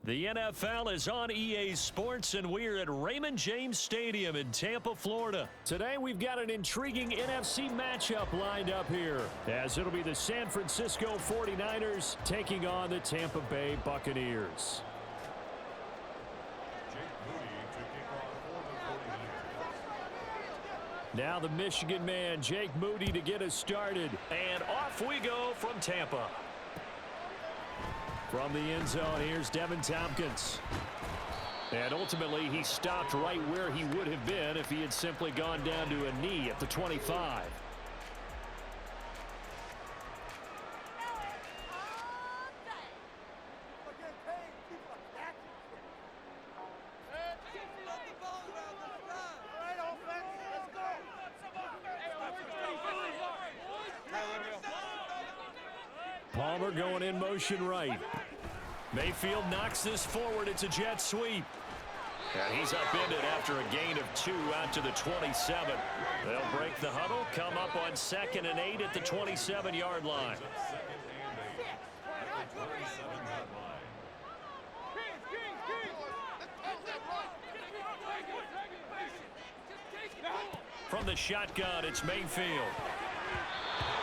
The NFL is on EA Sports, and we're at Raymond James Stadium in Tampa, Florida. Today, we've got an intriguing NFC matchup lined up here, as it'll be the San Francisco 49ers taking on the Tampa Bay Buccaneers. Now the Michigan man, Jake Moody, to get us started. And off we go from Tampa. From the end zone, here's Devin Tompkins. And ultimately, he stopped right where he would have been if he had simply gone down to a knee at the 25. Palmer going in motion right. Mayfield knocks this forward. It's a jet sweep. And he's upended after a gain of 2 out to the 27. They'll break the huddle, come up on 2nd and 8 at the 27-yard line. From the shotgun, it's Mayfield.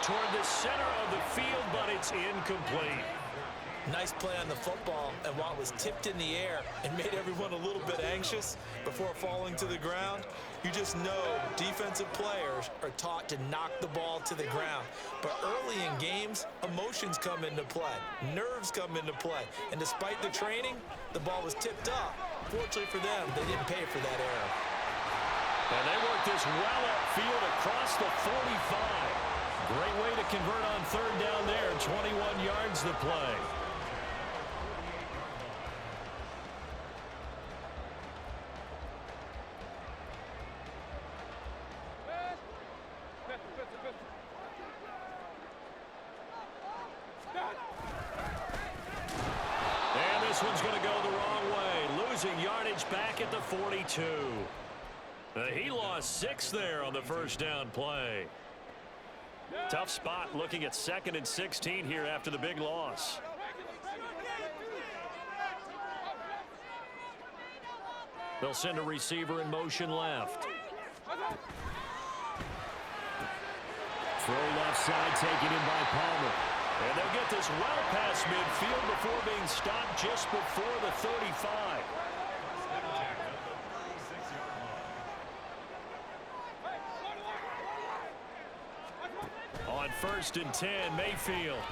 Toward the center of the field, but it's incomplete. Nice play on the football, and while it was tipped in the air and made everyone a little bit anxious before falling to the ground, you just know defensive players are taught to knock the ball to the ground. But early in games, emotions come into play, nerves come into play, and despite the training, the ball was tipped up. Fortunately for them, they didn't pay for that error. And they work this well upfield across the 45. Great way to convert on 3rd down there. 21 yards to play. And this one's going to go the wrong way. Losing yardage back at the 42. He lost 6 there on the first down play. Tough spot looking at 2nd and 16 here after the big loss. They'll send a receiver in motion left. Throw left side taken in by Palmer. And they'll get this well past midfield before being stopped just before the 35. On 1st and 10, Mayfield.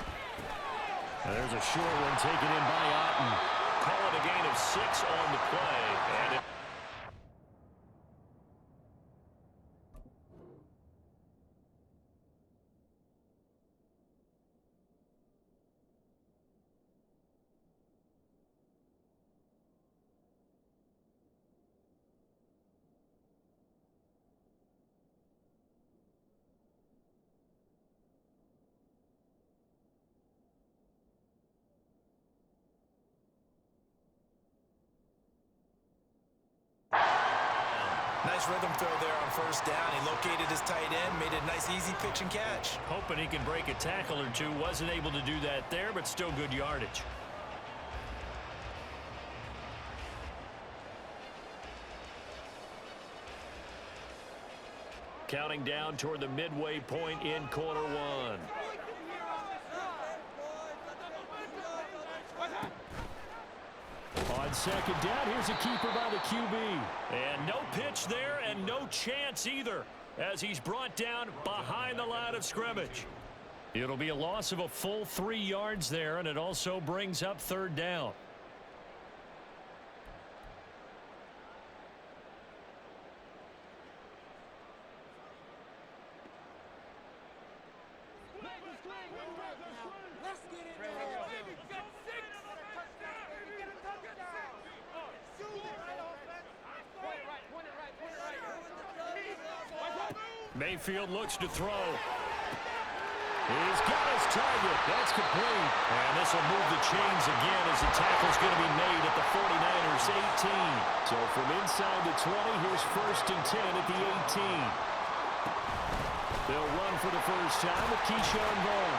There's a short one taken in by Otten. Call it a gain of 6 on the play. And Nice rhythm throw there on 1st down. He located his tight end, made a nice easy pitch and catch. hoping he can break a tackle or two. Wasn't able to do that there, but still good yardage. Counting down toward the midway point in quarter 1. On 2nd down, here's a keeper by the QB. And no pitch there and no chance either as he's brought down behind the line of scrimmage. It'll be a loss of a full 3 yards there, and it also brings up 3rd down. Mayfield looks to throw. He's got his target. That's complete. And this will move the chains again as the tackle's going to be made at the 49ers 18. So from inside the 20, here's 1st and 10 at the 18. They'll run for the first time with Keyshawn Vaughn.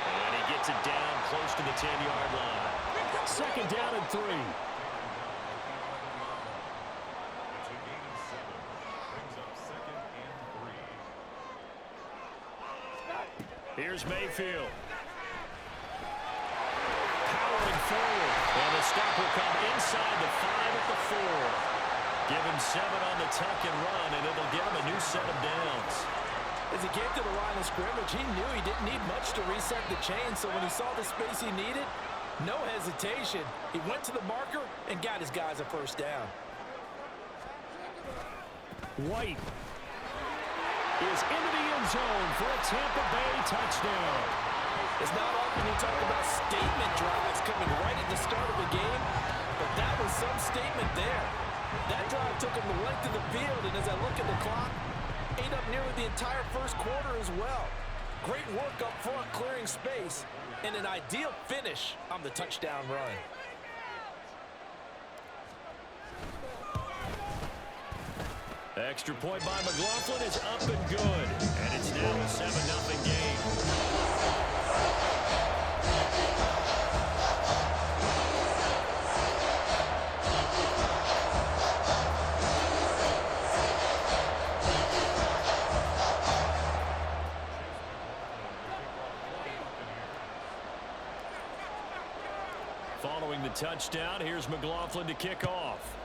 And he gets it down close to the 10-yard line. Second down and 3. Here's Mayfield. Powering forward. And the stop will come inside the 5 at the 4. Give him 7 on the tuck and run, and it'll give him a new set of downs. As he came to the line of scrimmage, he knew he didn't need much to reset the chain, so when he saw the space he needed, no hesitation. He went to the marker and got his guys a first down. White is into the end zone for a Tampa Bay touchdown. It's not often you talk about statement drives coming right at the start of the game, but that was some statement there. That drive took him the length of the field, and as I look at the clock, ate up nearly the entire first quarter as well. Great work up front clearing space, and an ideal finish on the touchdown run. Extra point by McLaughlin is up and good. And it's now a 7-0 game. Following the touchdown, here's McLaughlin to kick off.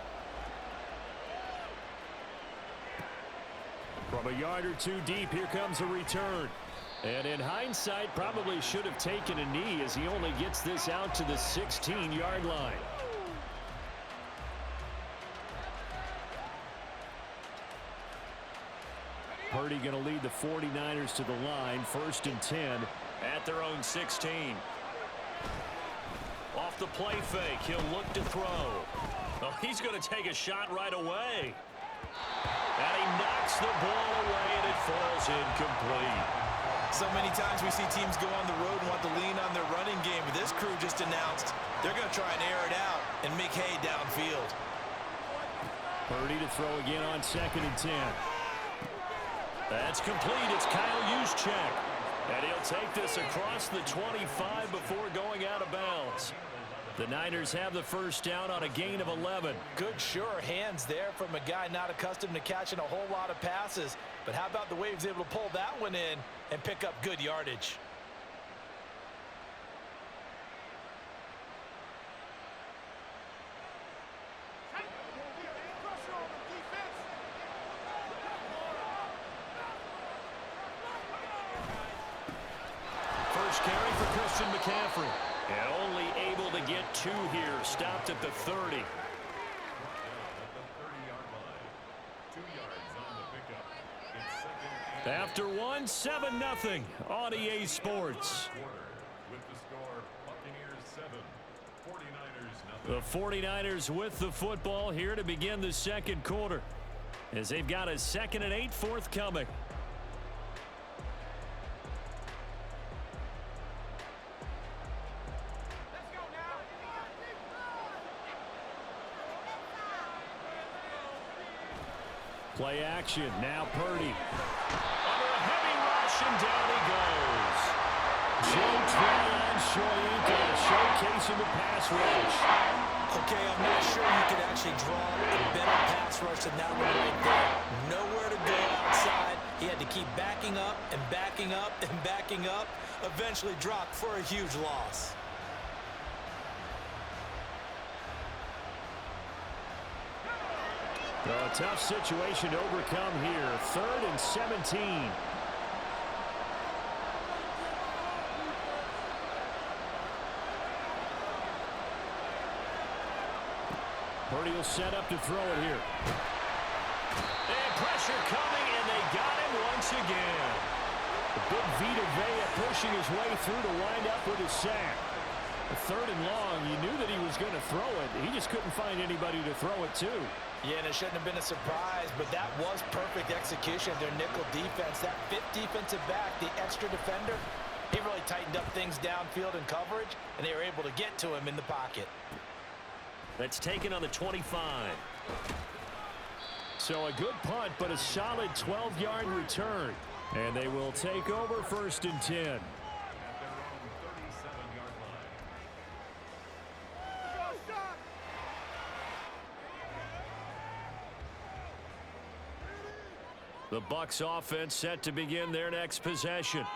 From a yard or two deep, here comes a return. And in hindsight, probably should have taken a knee as he only gets this out to the 16-yard line. Purdy going to lead the 49ers to the line, 1st and 10 at their own 16. Off the play fake, he'll look to throw. Oh, he's going to take a shot right away. And he knocks the ball away, and it falls incomplete. So many times we see teams go on the road and want to lean on their running game, but this crew just announced they're going to try and air it out and make hay downfield. Purdy to throw again on 2nd and 10. That's complete. It's Kyle Juszczyk. And he'll take this across the 25 before going out of bounds. The Niners have the first down on a gain of 11. Good, sure hands there from a guy not accustomed to catching a whole lot of passes. But how about the way he was able to pull that one in and pick up good yardage? First carry for Christian McCaffrey. And only able to get 2 here. Stopped at the 30. After one, 7-0 on EA Sports. The 49ers with the football here to begin the second quarter, as they've got a 2nd and 8 forthcoming. Play action. Now Purdy. Under a heavy rush, and down he goes. Joe Tryon showcasing the pass rush. Okay, I'm not sure you could actually draw a better pass rush than that one right there. Nowhere to go outside. He had to keep backing up and backing up and backing up. Eventually dropped for a huge loss. A tough situation to overcome here. 3rd and 17. Purdy will set up to throw it here. And pressure coming, and they got him once again. The big Vita Vea pushing his way through to wind up with a sack. 3rd and long, you knew that he was going to throw it. He just couldn't find anybody to throw it to. Yeah, and it shouldn't have been a surprise, but that was perfect execution of their nickel defense. That 5th defensive back, the extra defender, he really tightened up things downfield in coverage, and they were able to get to him in the pocket. That's taken on the 25. So a good punt, but a solid 12-yard return. And they will take over 1st and 10. The Bucs offense set to begin their next possession.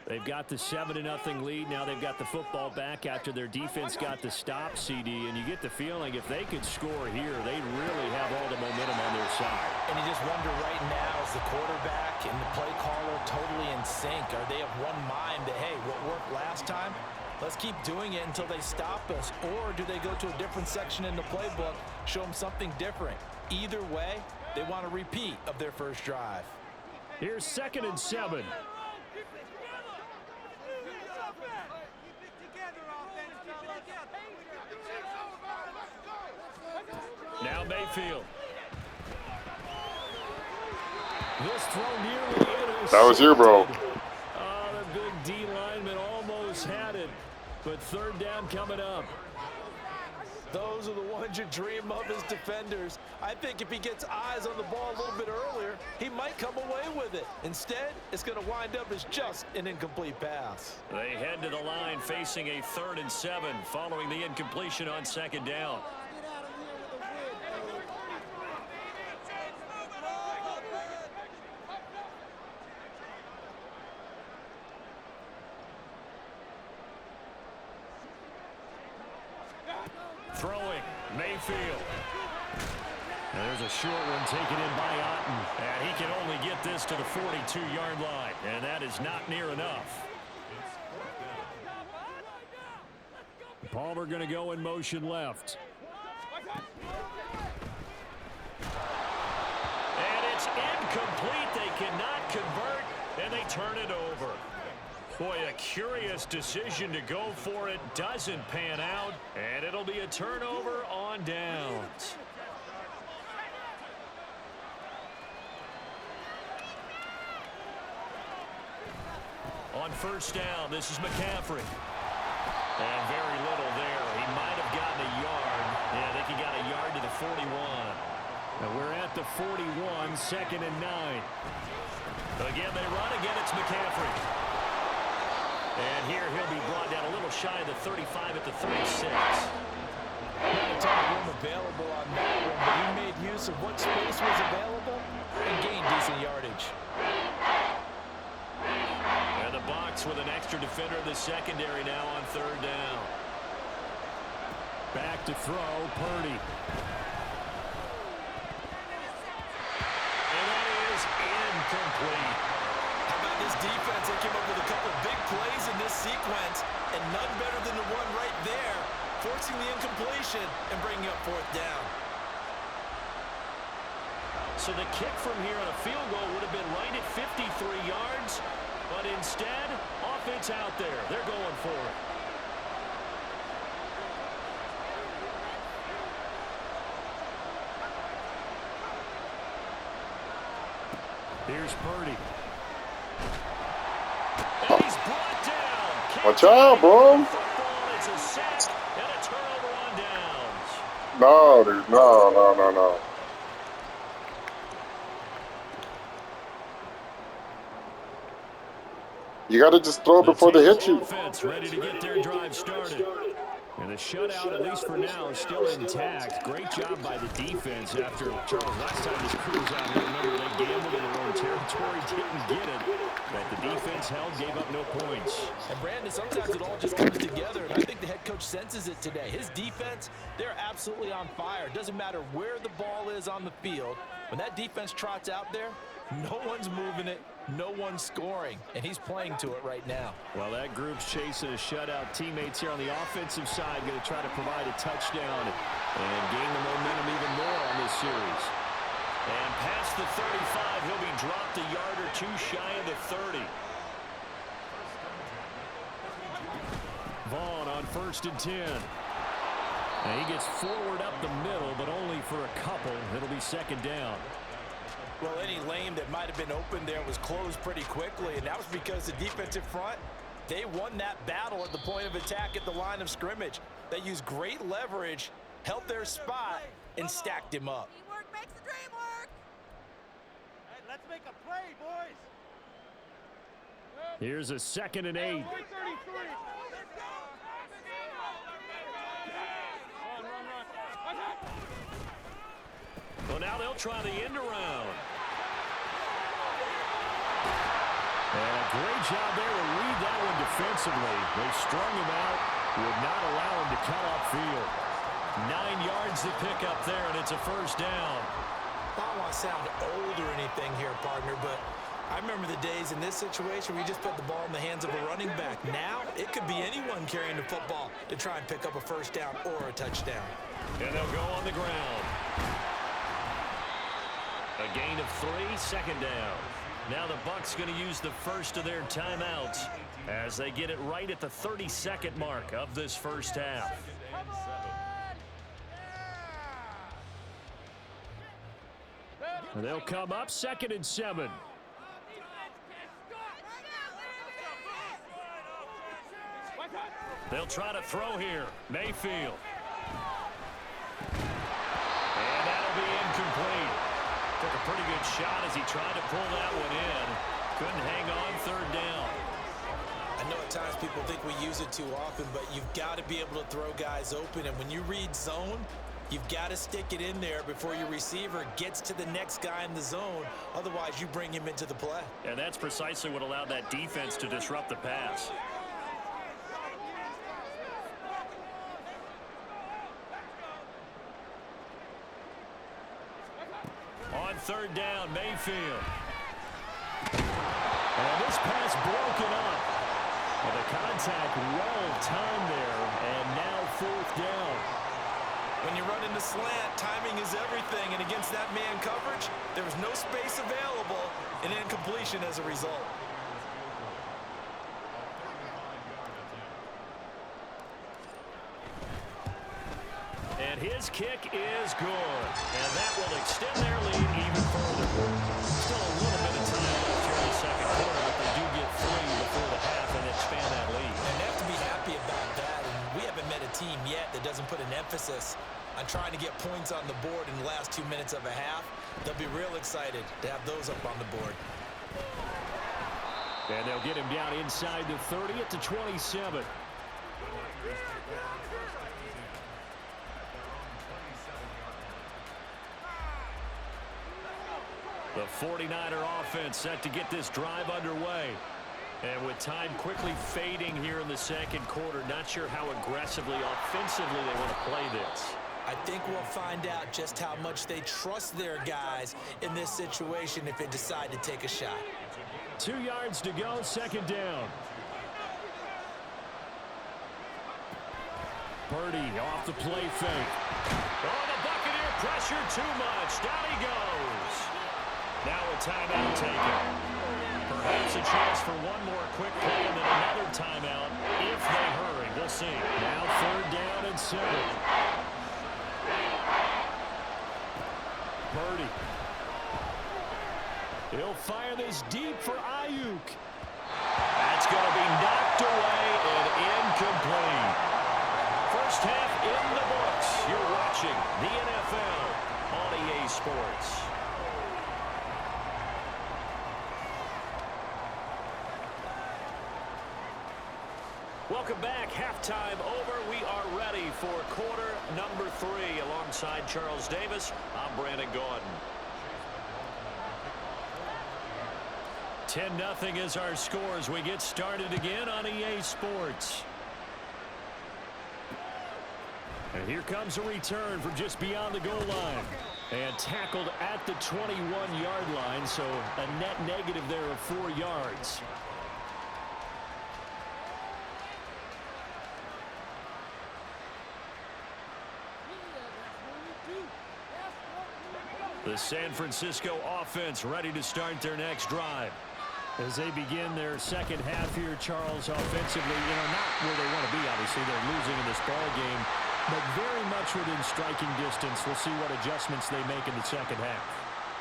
They've got the 7-0 lead. Now they've got the football back after their defense got the stop, CD. And you get the feeling if they could score here, they'd really have all the momentum on their side. And you just wonder right now, is the quarterback and the play caller totally in sync? Are they of one mind that, hey, what worked last time, let's keep doing it until they stop us? Or do they go to a different section in the playbook, show them something different? Either way, they want a repeat of their first drive. Here's 2nd and 7. Now Mayfield. This throw nearly intercepted. That was you, bro. Oh, the big D lineman almost had it. But 3rd down coming up. Those are the ones you dream of as defenders. I think if he gets eyes on the ball a little bit earlier, he might come away with it. Instead, it's going to wind up as just an incomplete pass. They head to the line facing a 3rd and 7 following the incompletion on 2nd down. Throwing, Mayfield. And there's a short one taken in by Otten. And he can only get this to the 42-yard line. And that is not near enough. Palmer going to go in motion left. And it's incomplete. They cannot convert, and they turn it over. Boy, a curious decision to go for it. Doesn't pan out, and it'll be a turnover on downs. On 1st down, this is McCaffrey. And very little there. He might have gotten a yard. Yeah, I think he got a yard to the 41. And we're at the 41, 2nd and 9. Again, they run. Again, it's McCaffrey. And here he'll be brought down a little shy of the 35 at the 36. Not a ton of room available on that one, but he made use of what space was available and gained decent yardage. And the Bucs with an extra defender in the secondary now on 3rd down. Back to throw, Purdy. And that is incomplete. How about this defense? They came up with a couple big plays in this sequence, and none better than the one right there, forcing the incompletion and bringing up 4th down. So the kick from here on a field goal would have been right at 53 yards, but instead, offense out there. They're going for it. Here's Purdy. And he's brought down. Watch out, bro. It's a sack and a turnover on downs. No, dude. No. You got to just throw before they hit you. Offense ready to get their drive started. And the shutout, at least for now, is still intact. Great job by the defense after, Charles, last time this crew was out here, remember, they gambled in their own territory, didn't get it. But the defense held, gave up no points. And Brandon, sometimes it all just comes together, and I think the head coach senses it today. His defense, they're absolutely on fire. It doesn't matter where the ball is on the field. When that defense trots out there, no one's moving it, no one's scoring, and he's playing to it right now. Well, that group's chasing a shutout. Teammates here on the offensive side going to try to provide a touchdown and gain the momentum even more on this series. And past the 35, he'll be dropped a yard or two shy of the 30. Vaughn on 1st and 10. And he gets forward up the middle, but only for a couple. It'll be 2nd down. Well, any lane that might have been open there was closed pretty quickly, and that was because the defensive front, they won that battle at the point of attack at the line of scrimmage. They used great leverage, held their spot, and stacked him up. Teamwork makes the dream work. Hey, let's make a play, boys. Here's a 2nd and 8. Well, now they'll try the end around. And a great job there to read that one defensively. They strung him out, would not allow him to cut upfield. 9 yards to pick up there, and it's a first down. I don't want to sound old or anything here, partner, but I remember the days in this situation where you just put the ball in the hands of a running back. Now, it could be anyone carrying the football to try and pick up a first down or a touchdown. And they'll go on the ground. A gain of 3, second down. Now the Bucs going to use the first of their timeouts as they get it right at the 30-second mark of this first half. They'll come up 2nd and 7. They'll try to throw here. Mayfield. And that'll be incomplete. Took a pretty good shot as he tried to pull that one in. Couldn't hang on 3rd down. I know at times people think we use it too often, but you've got to be able to throw guys open. And when you read zone, you've got to stick it in there before your receiver gets to the next guy in the zone. Otherwise, you bring him into the play. And that's precisely what allowed that defense to disrupt the pass. On 3rd down, Mayfield. And this pass broken up. And the contact well timed there, and now 4th down. When you run into slant, timing is everything, and against that man coverage, there was no space available, and incompletion as a result. And his kick is good. And that will extend their lead even further. Still a little bit of time left here in the second quarter, but they do get 3 before the half and expand that lead. And they have to be happy about that. And we haven't met a team yet that doesn't put an emphasis on trying to get points on the board in the last 2 minutes of a half. They'll be real excited to have those up on the board. And they'll get him down inside the 30 at the 27. The 49er offense set to get this drive underway. And with time quickly fading here in the second quarter, not sure how aggressively, offensively they want to play this. I think we'll find out just how much they trust their guys in this situation if they decide to take a shot. 2 yards to go, 2nd down. Purdy off the play fake. Oh, the Buccaneer pressure too much. Down he goes. Now a timeout taken. Perhaps a chance for one more quick play and then another timeout if they hurry. We'll see. Now 3rd down and 7. Purdy. He'll fire this deep for Ayuk. That's going to be knocked away and incomplete. First half in the books. You're watching the NFL on EA Sports. Welcome back. Halftime over. We are ready for quarter number 3. Alongside Charles Davis, I'm Brandon Gaudin. 10-0 is our score as we get started again on EA Sports. And here comes a return from just beyond the goal line. And tackled at the 21-yard line, so a net negative there of 4 yards. The San Francisco offense ready to start their next drive. As they begin their second half here, Charles, offensively, not where they want to be, obviously. They're losing in this ball game, but very much within striking distance. We'll see what adjustments they make in the second half.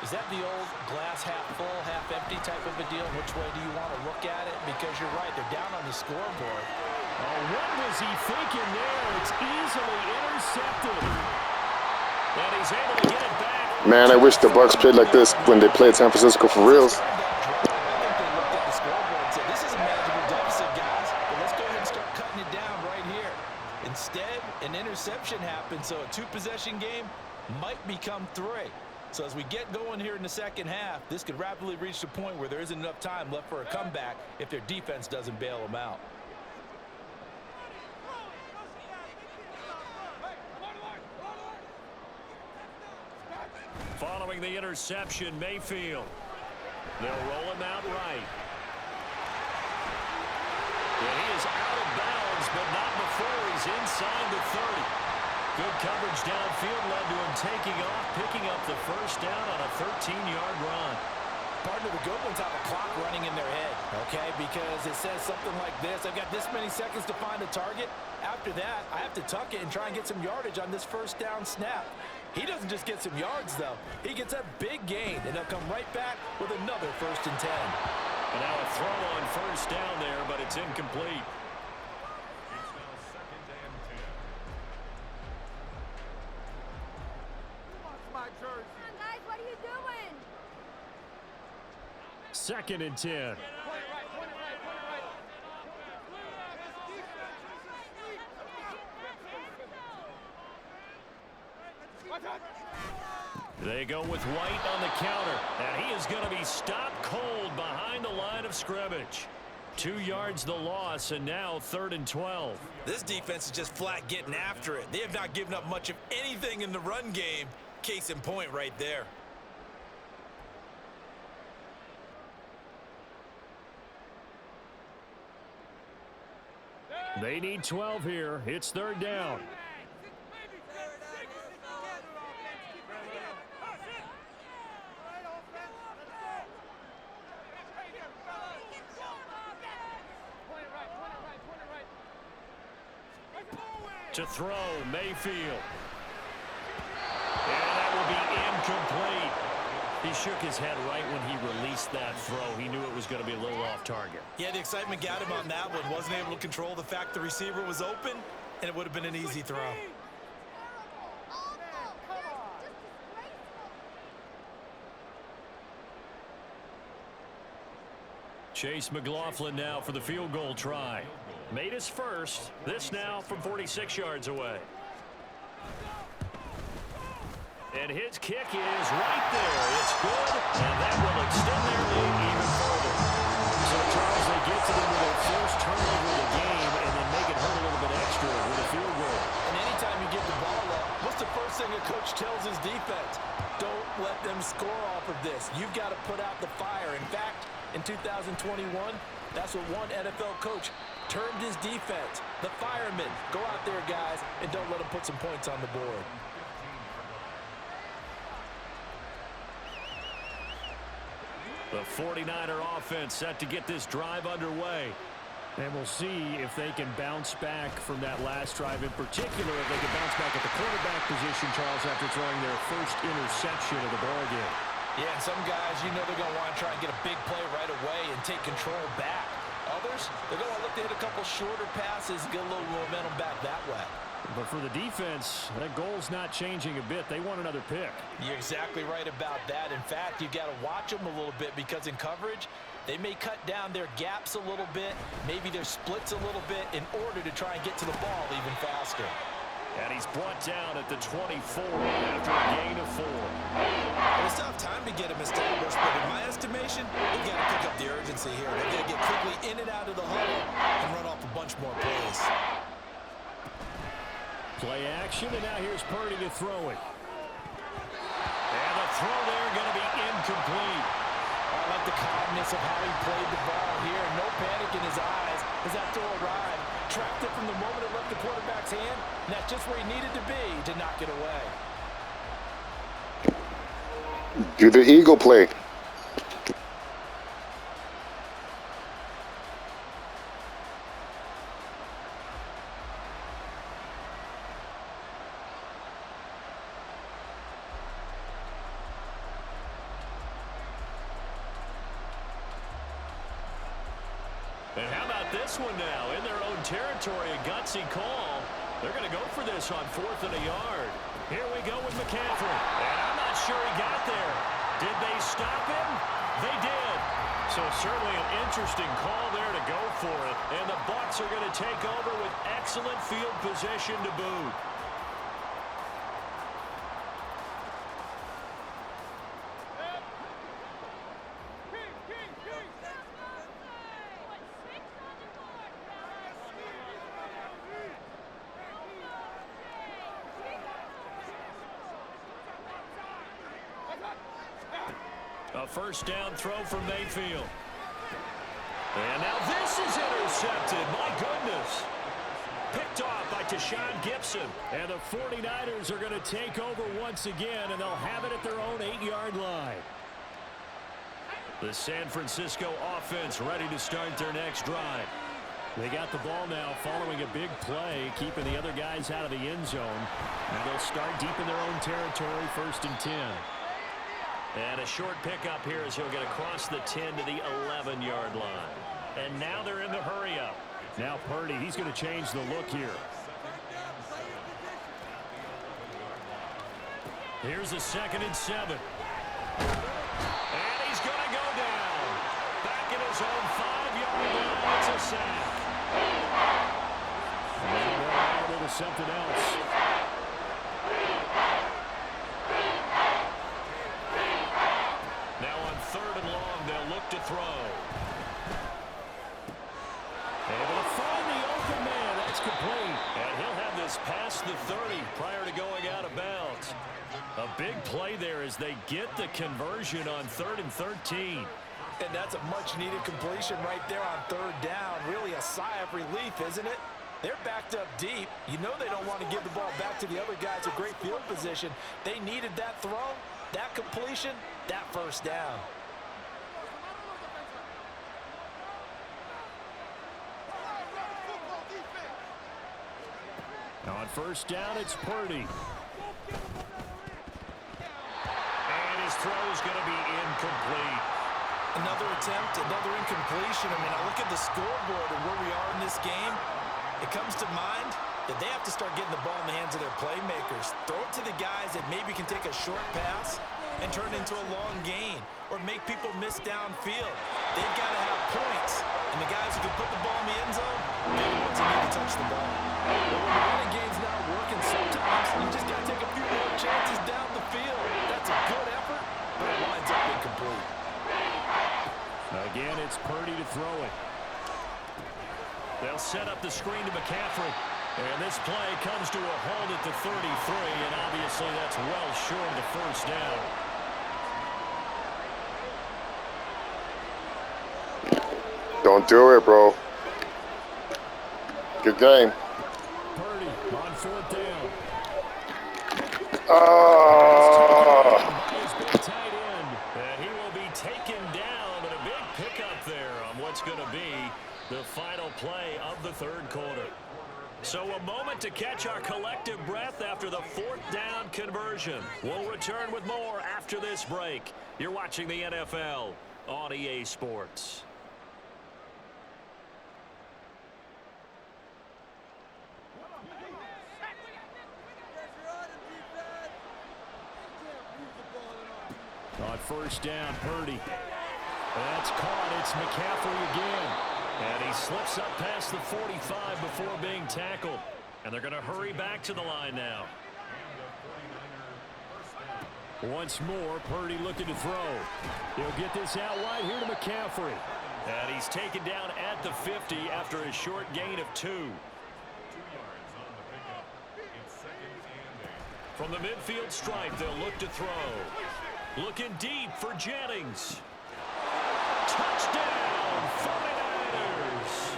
Is that the old glass half full, half empty type of a deal? Which way do you want to look at it? Because you're right, they're down on the scoreboard. Oh, what was he thinking there? It's easily intercepted. And he's able to get it back. Man, I wish the Bucs played like this when they played San Francisco for reals. I think they looked at the scoreboard and said, this is a manageable deficit, guys, but let's go ahead and start cutting it down right here. Instead, an interception happened, so a 2-possession game might become 3. So as we get going here in the second half, this could rapidly reach the point where there isn't enough time left for a comeback if their defense doesn't bail them out. Following the interception, Mayfield. They'll roll him out right. And he is out of bounds, but not before he's inside the 30. Good coverage downfield led to him taking off, picking up the first down on a 13-yard run. Partner, the good ones have a clock running in their head, okay? Because it says something like this: I've got this many seconds to find a target. After that, I have to tuck it and try and get some yardage on this first down snap. He doesn't just get some yards, though. He gets a big gain, and they'll come right back with another 1st and 10. And now a throw on first down there, but it's incomplete. Guys, what are you doing? 2nd and 10. They go with White on the counter, and he is going to be stopped cold behind the line of scrimmage. 2 yards the loss, and now 3rd and 12. This defense is just flat getting after it. They have not given up much of anything in the run game. Case in point right there. They need 12 here. It's 3rd down. To throw, Mayfield. And that will be incomplete. He shook his head right when he released that throw. He knew it was going to be a little off target. Yeah, the excitement got him on that one. Wasn't able to control the fact the receiver was open, and it would have been an easy throw. Chase McLaughlin now for the field goal try. Made his first. This now from 46 yards away. And his kick is right there. It's good, and that will extend their lead even further. So, Charles, they get to them with their first turnover of the game and then make it hurt a little bit extra with a field goal. And anytime you get the ball up, what's the first thing a coach tells his defense? Don't let them score off of this. You've got to put out the fire. In fact, in 2021, that's what one NFL coach termed his defense. The firemen. Go out there, guys, and don't let them put some points on the board. The 49er offense set to get this drive underway. And we'll see if they can bounce back from that last drive in particular, if they can bounce back at the quarterback position, Charles, after throwing their first interception of the ballgame. Yeah, and some guys, you know they're going to want to try and get a big play right away and take control back. Others, they're going to look to hit a couple shorter passes and get a little momentum back that way. But for the defense, that goal's not changing a bit. They want another pick. You're exactly right about that. In fact, you've got to watch them a little bit because in coverage, they may cut down their gaps a little bit, maybe their splits a little bit in order to try and get to the ball even faster. And he's brought down at the 24 after a gain of 4. It's tough time to get him established, but in my estimation, they've got to pick up the urgency here. They've got to get quickly in and out of the huddle and run off a bunch more plays. Play action, and now here's Purdy to throw it. And the throw there going to be incomplete. I like the calmness of how he played the ball here. No panic in his eyes as that throw arrived. Tracked it from the moment it left the quarterback's hand, and that's just where he needed to be to knock it away. Do the eagle play. And how about this one now? In their own territory, a gutsy call. They're going to go for this on 4th and a yard. Here we go with McCaffrey. And I'm not sure he got there. Did they stop him? They did. So certainly an interesting call there to go for it. And the Bucs are going to take over with excellent field position to boot. A first down throw from Mayfield. And now this is intercepted. My goodness. Picked off by Tashawn Gibson. And the 49ers are going to take over once again, and they'll have it at their own 8-yard line. The San Francisco offense ready to start their next drive. They got the ball now following a big play, keeping the other guys out of the end zone. And they'll start deep in their own territory, 1st and 10. And a short pickup here as he'll get across the 10 to the 11-yard line. And now they're in the hurry-up. Now Purdy, he's going to change the look here. Here's a 2nd and 7. And he's going to go down. Back at his own 5-yard line. It's a sack. Now they're out into something else. Now on 3rd and long, they'll look to throw. Able to find the open man. That's complete. And he'll have this past the 30 prior to going out of bounds. A big play there as they get the conversion on 3rd and 13. And that's a much-needed completion right there on 3rd down. Really a sigh of relief, isn't it? They're backed up deep. You know they don't want to give the ball back to the other guys with great field position. They needed that throw, that completion, that 1st down. Now on 1st down, it's Purdy. And his throw is going to be incomplete. Another attempt, another incompletion. I mean, I look at the scoreboard and where we are in this game. It comes to mind that they have to start getting the ball in the hands of their playmakers. Throw it to the guys that maybe can take a short pass and turn it into a long gain or make people miss downfield. They've got to have points. And the guys who can put the ball in the end zone, they're the ones who need to touch the ball. But when the running game's not working, sometimes you just got to take a few more chances down the field. That's a good effort, but it winds up incomplete. Again, it's Purdy to throw it. They'll set up the screen to McCaffrey. And this play comes to a halt at the 33, and obviously that's well short of the 1st down. Don't do it, bro. Good game. Purdy on 4th down. His big tight end. And he will be taken down, but a big pickup there on what's going to be the final play of the 3rd quarter. So a moment to catch our collective breath after the 4th down conversion. We'll return with more after this break. You're watching the NFL on EA Sports. On 1st down, Purdy. That's caught. It's McCaffrey again. And he slips up past the 45 before being tackled. And they're going to hurry back to the line now. Once more, Purdy looking to throw. He'll get this out wide here to McCaffrey. And he's taken down at the 50 after a short gain of 2. From the midfield stripe, they'll look to throw. Looking deep for Jennings. Touchdown, 49ers.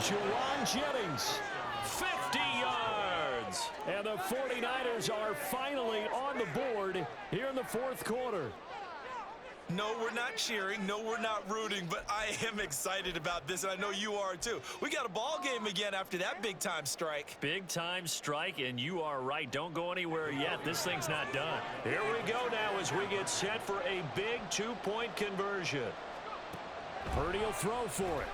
Juwan Jennings, 50 yards. And the 49ers are finally on the board here in the 4th quarter. No, we're not cheering. No, we're not rooting, but I am excited about this, and I know you are too. We got a ball game again after that big-time strike. Big-time strike, and you are right. Don't go anywhere yet. This thing's not done. Here we go now as we get set for a big 2-point conversion. Purdy will throw for it.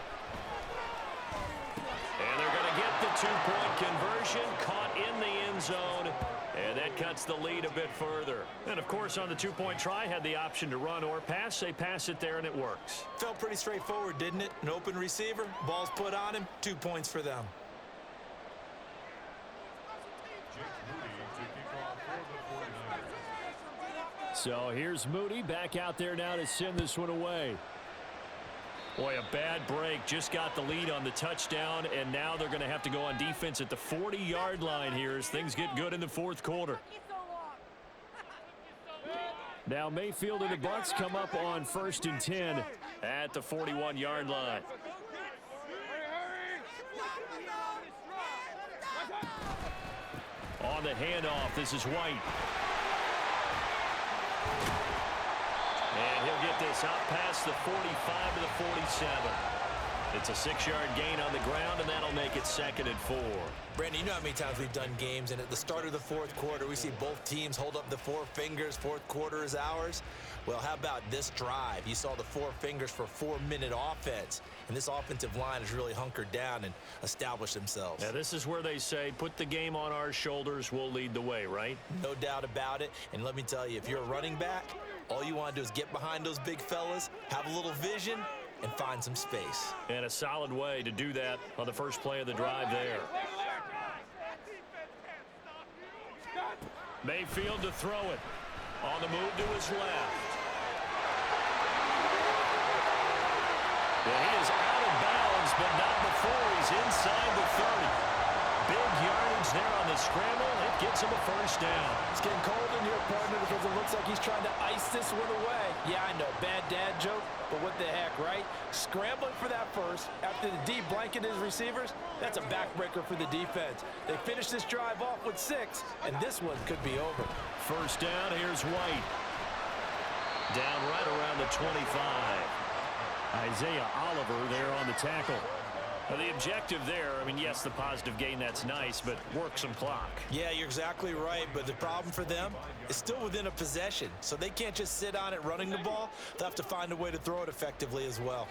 And they're going to get the 2-point conversion, caught in the end zone. And that cuts the lead a bit further. And, of course, on the 2-point try, had the option to run or pass. They pass it there, and it works. Felt pretty straightforward, didn't it? An open receiver, ball's put on him, 2 points for them. So here's Moody back out there now to send this one away. Boy, a bad break. Just got the lead on the touchdown, and now they're going to have to go on defense at the 40-yard line here as things get good in the 4th quarter. Now Mayfield and the Bucs come up on 1st and 10 at the 41-yard line. On the handoff, this is White. And he'll get this out past the 45 to the 47. It's a 6-yard gain on the ground, and that'll make it 2nd and 4. Brandon, you know how many times we've done games, and at the start of the fourth quarter, we see both teams hold up the four fingers, fourth quarter is ours. Well, how about this drive? You saw the four fingers for 4-minute offense, and this offensive line has really hunkered down and established themselves. Now, this is where they say, put the game on our shoulders, we'll lead the way, right? No doubt about it, and let me tell you, if you're a running back, all you want to do is get behind those big fellas, have a little vision, and find some space. And a solid way to do that on the first play of the drive there. Mayfield to throw it. On the move to his left. And he is out of bounds, but not before he's inside the 30. Big yardage there on the scramble. It gets him a first down. It's getting cold in here, partner, because it looks like he's trying to ice this one away. Yeah, I know, bad dad joke, but what the heck, right? Scrambling for that first after the D blanket his receivers, that's a backbreaker for the defense. They finish this drive off with 6, and this one could be over. First down, here's White. Down right around the 25. Isaiah Oliver there on the tackle. Now, the objective there, I mean, yes, the positive gain, that's nice, but work some clock. Yeah, you're exactly right, but the problem for them is still within a possession, so they can't just sit on it running the ball. They'll have to find a way to throw it effectively as well.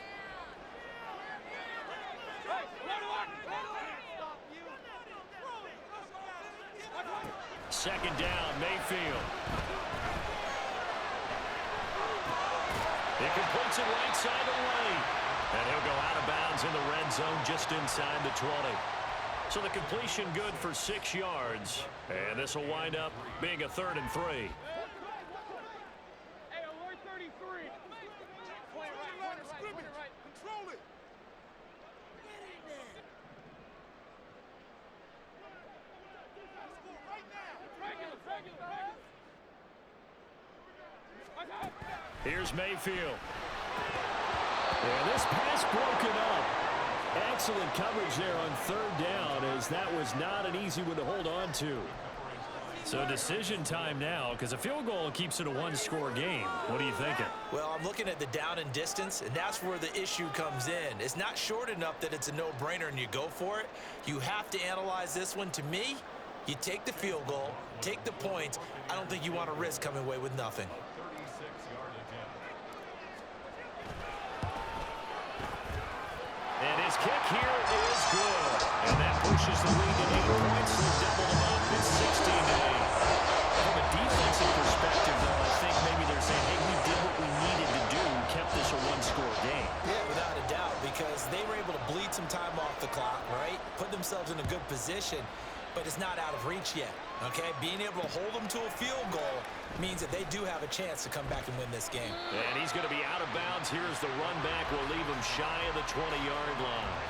Second down, Mayfield. He completes it right side of the lane. And he'll go out of bounds in the red zone just inside the 20. So the completion good for 6 yards. And this will wind up being a 3rd and 3. Hey, alert 33. Point right. Control it. Get in there. Right now. Here's Mayfield. And this pass broken up. Excellent coverage there on 3rd down, as that was not an easy one to hold on to. So decision time now, because a field goal keeps it a 1-score game. What are you thinking? Well, I'm looking at the down and distance, and that's where the issue comes in. It's not short enough that it's a no-brainer and you go for it. You have to analyze this one. To me, you take the field goal, take the points. I don't think you want to risk coming away with nothing. And his kick here is good. And that pushes the lead to 8 points. They'll double them up. It's 16-8. From a defensive perspective, though, I think maybe they're saying, hey, we did what we needed to do, kept this a 1-score game. Yeah, without a doubt, because they were able to bleed some time off the clock, right? Put themselves in a good position, but it's not out of reach yet, okay? Being able to hold them to a field goal means that they do have a chance to come back and win this game. And he's going to be out of bounds. Here's the run back. Will leave him shy of the 20-yard line.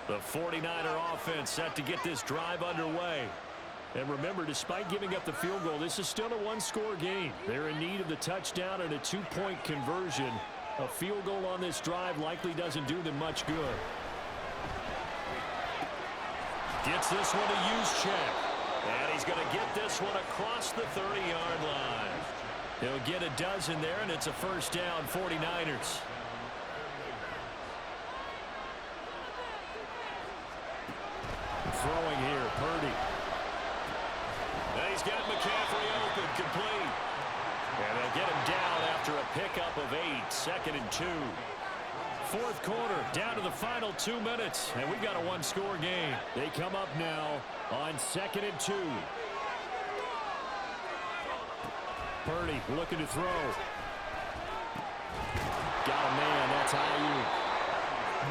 The 49er offense set to get this drive underway. And remember, despite giving up the field goal, this is still a 1-score game. They're in need of the touchdown and a 2-point conversion. A field goal on this drive likely doesn't do them much good. Gets this one to use check. And he's going to get this one across the 30-yard line. He'll get a dozen there, and it's a first down, 49ers. Throwing here, Purdy. And he's got McCaffrey open, complete. And they'll get him down after a pickup of 8, 2nd and 2. Fourth quarter, down to the final 2 minutes, and we've got a 1-score game. They come up now on 2nd and 2. Purdy looking to throw. Got a man, that's Ayuk.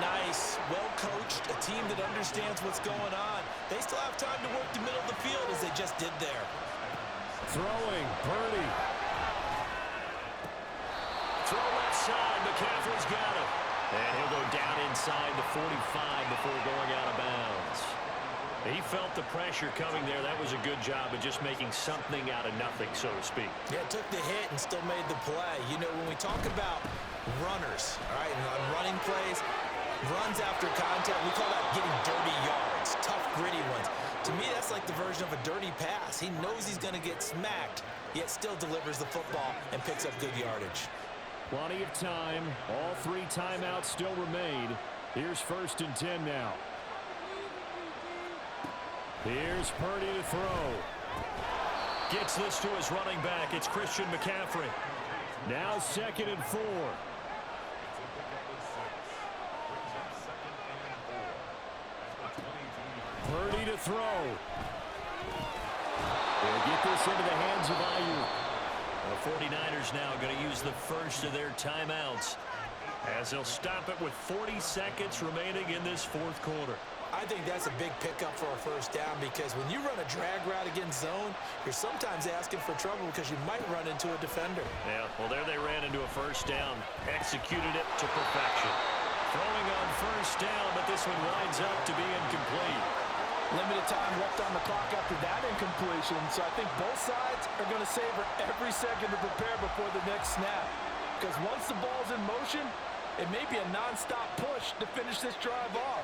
Nice, well coached, a team that understands what's going on. They still have time to work the middle of the field as they just did there. Throwing, Purdy. Throw left side, McCaffrey's got it. And he'll go down inside the 45 before going out of bounds. He felt the pressure coming there. That was a good job of just making something out of nothing, so to speak. Yeah, took the hit and still made the play. You know, when we talk about runners, all right, and on running plays, runs after contact, we call that getting dirty yards, tough, gritty ones. To me, that's like the version of a dirty pass. He knows he's going to get smacked, yet still delivers the football and picks up good yardage. Plenty of time. All 3 timeouts still remain. Here's 1st and 10 now. Here's Purdy to throw. Gets this to his running back. It's Christian McCaffrey. Now 2nd and 4. Purdy to throw. They'll get this into the hands of Ayuk. The 49ers now going to use the first of their timeouts as they'll stop it with 40 seconds remaining in this 4th quarter. I think that's a big pickup for a 1st down because when you run a drag route against zone, you're sometimes asking for trouble because you might run into a defender. Yeah, well, there they ran into a 1st down. Executed it to perfection. Throwing on 1st down, but this one winds up to be incomplete. Limited time left on the clock after that incompletion, so I think both sides are going to savor every second to prepare before the next snap. Because once the ball's in motion, it may be a non-stop push to finish this drive off.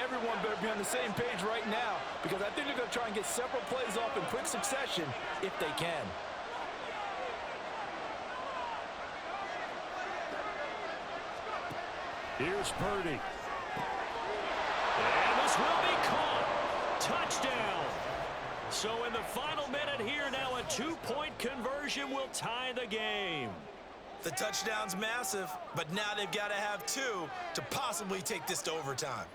Everyone better be on the same page right now because I think they're going to try and get several plays off in quick succession if they can. Here's Purdy. And this will be caught. Touchdown. So in the final minute here, now a 2-point conversion will tie the game. The touchdown's massive, but now they've got to have 2 to possibly take this to overtime.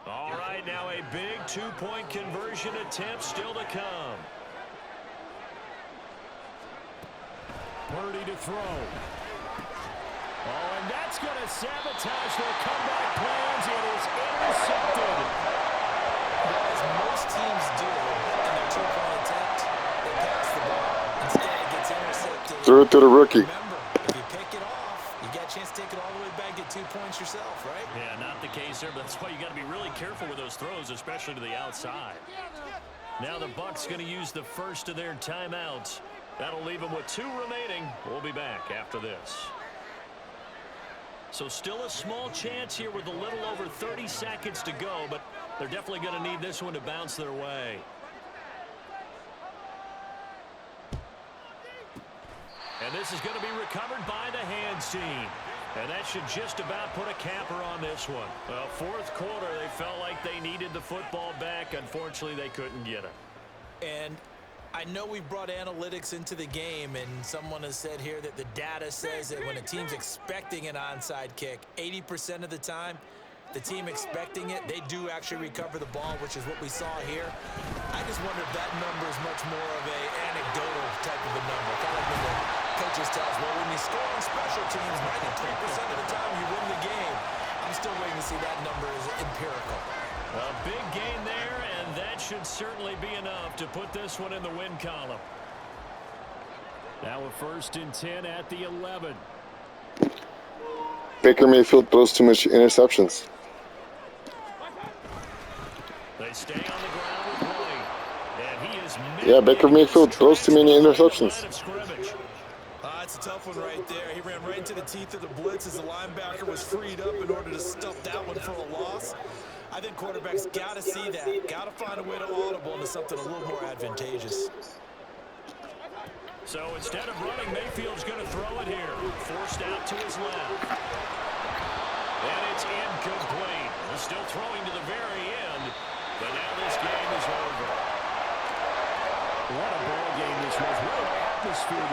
All right, now a big 2-point conversion attempt still to come. Purdy to throw. Oh, and that's going to sabotage their comeback plans. It is intercepted. As most teams do in their 2-point attempt, they pass the ball. Instead, it gets intercepted. Threw it to the rookie. Remember, if you pick it off, you got a chance to take it all the way back, get 2 points yourself, right? Yeah, not the case there, but that's why you got to be really careful with those throws, especially to the outside. Now the Bucs going to use the first of their timeouts. That'll leave them with 2 remaining. We'll be back after this. So still a small chance here with a little over 30 seconds to go, but they're definitely going to need this one to bounce their way. And this is going to be recovered by the hands team. And that should just about put a capper on this one. Well, 4th quarter, they felt like they needed the football back. Unfortunately, they couldn't get it. And I know we've brought analytics into the game, and someone has said here that the data says that when a team's expecting an onside kick, 80% of the time, the team expecting it, they do actually recover the ball, which is what we saw here. I just wonder if that number is much more of an anecdotal type of a number. Kind of when the coaches tell us, well, when you score on special teams, 93% of the time you win the game. I'm still waiting to see that number is empirical. A big gain there, and that should certainly be enough to put this one in the win column. Now a 1st and 10 at the 11. Baker Mayfield throws too much interceptions. They stay on the ground with play. And he is Yeah, Baker Mayfield throws too many interceptions. That's a tough one right there. He ran right into the teeth of the blitz as the linebacker was freed up in order to stuff that one for a loss. I think quarterbacks got to see that. Got to find a way to audible into something a little more advantageous. So instead of running, Mayfield's going to throw it here. Forced out to his left. And it's incomplete. He's still throwing to the very end. But now this game is over. What a ball game this was. What an atmosphere.